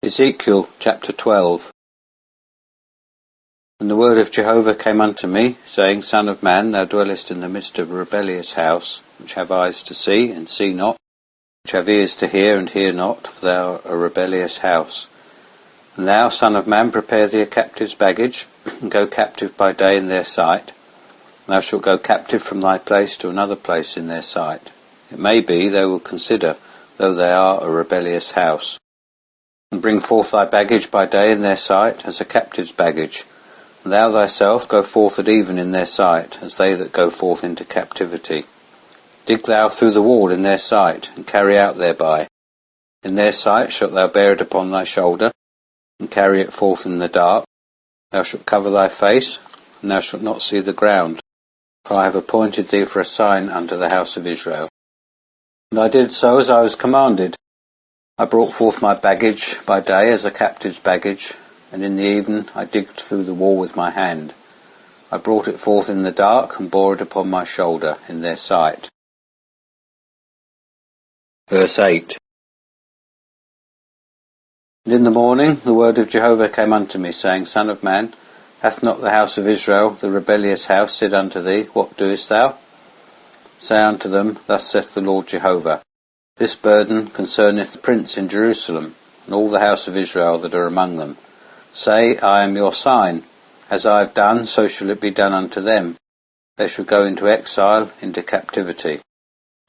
Ezekiel chapter 12. And the word of Jehovah came unto me, saying, Son of man, thou dwellest in the midst of a rebellious house, which have eyes to see, and see not, which have ears to hear, and hear not, for thou art a rebellious house. And thou, son of man, prepare thee a captive's baggage, and go captive by day in their sight. And thou shalt go captive from thy place to another place in their sight. It may be they will consider, though they are a rebellious house. And bring forth thy baggage by day in their sight, as a captive's baggage. And thou thyself go forth at even in their sight, as they that go forth into captivity. Dig thou through the wall in their sight, and carry out thereby. In their sight shalt thou bear it upon thy shoulder, and carry it forth in the dark. Thou shalt cover thy face, and thou shalt not see the ground. For I have appointed thee for a sign unto the house of Israel. And I did so as I was commanded. I brought forth my baggage by day as a captive's baggage, and in the even I digged through the wall with my hand. I brought it forth in the dark, and bore it upon my shoulder in their sight. Verse 8. And in the morning the word of Jehovah came unto me, saying, Son of man, hath not the house of Israel, the rebellious house, said unto thee, What doest thou? Say unto them, Thus saith the Lord Jehovah, This burden concerneth the prince in Jerusalem, and all the house of Israel that are among them. Say, I am your sign. As I have done, so shall it be done unto them. They shall go into exile, into captivity.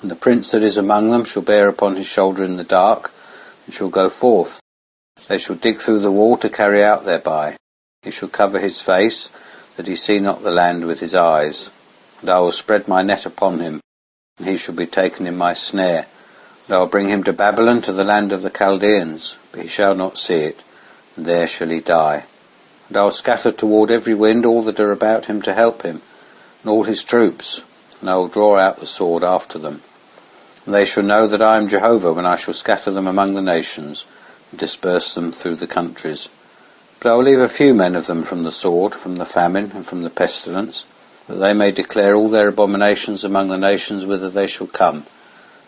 And the prince that is among them shall bear upon his shoulder in the dark, and shall go forth. They shall dig through the wall to carry out thereby. He shall cover his face, that he see not the land with his eyes. And I will spread my net upon him, and he shall be taken in my snare. And I will bring him to Babylon, to the land of the Chaldeans, but he shall not see it, and there shall he die. And I will scatter toward every wind all that are about him to help him, and all his troops, and I will draw out the sword after them. And they shall know that I am Jehovah, when I shall scatter them among the nations, and disperse them through the countries. But I will leave a few men of them from the sword, from the famine, and from the pestilence, that they may declare all their abominations among the nations whither they shall come,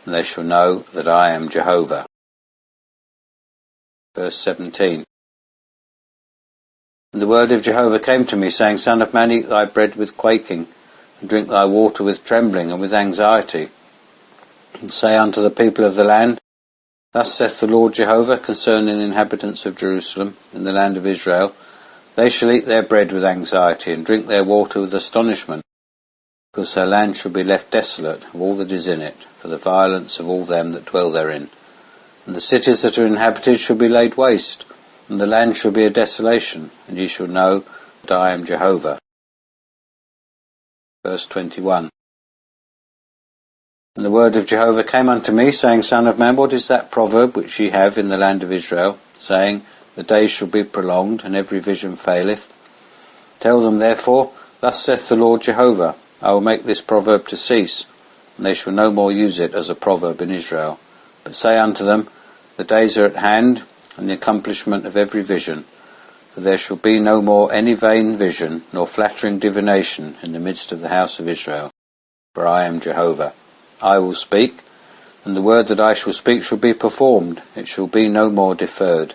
and they shall know that I am Jehovah. Verse 17. And the word of Jehovah came to me, saying, Son of man, eat thy bread with quaking, and drink thy water with trembling and with anxiety. And say unto the people of the land, Thus saith the Lord Jehovah concerning the inhabitants of Jerusalem, in the land of Israel, They shall eat their bread with anxiety, and drink their water with astonishment, because their land shall be left desolate of all that is in it, for the violence of all them that dwell therein. And the cities that are inhabited shall be laid waste, and the land shall be a desolation, and ye shall know that I am Jehovah. Verse 21. And the word of Jehovah came unto me, saying, Son of man, what is that proverb which ye have in the land of Israel, saying, The days shall be prolonged, and every vision faileth? Tell them therefore, Thus saith the Lord Jehovah, I will make this proverb to cease, and they shall no more use it as a proverb in Israel. But say unto them, The days are at hand, and the accomplishment of every vision. For there shall be no more any vain vision, nor flattering divination in the midst of the house of Israel. For I am Jehovah. I will speak, and the word that I shall speak shall be performed. It shall be no more deferred.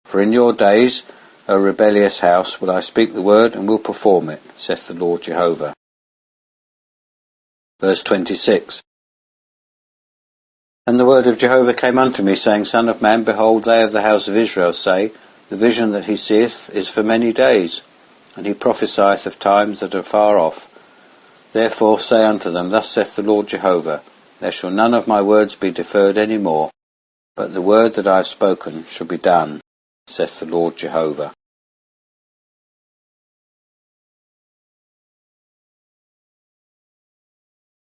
For in your days, O rebellious house, will I speak the word, and will perform it, saith the Lord Jehovah. Verse 26. And the word of Jehovah came unto me, saying, Son of man, behold, they of the house of Israel say, The vision that he seeth is for many days, and he prophesieth of times that are far off. Therefore say unto them, Thus saith the Lord Jehovah, There shall none of my words be deferred any more, but the word that I have spoken shall be done, saith the Lord Jehovah.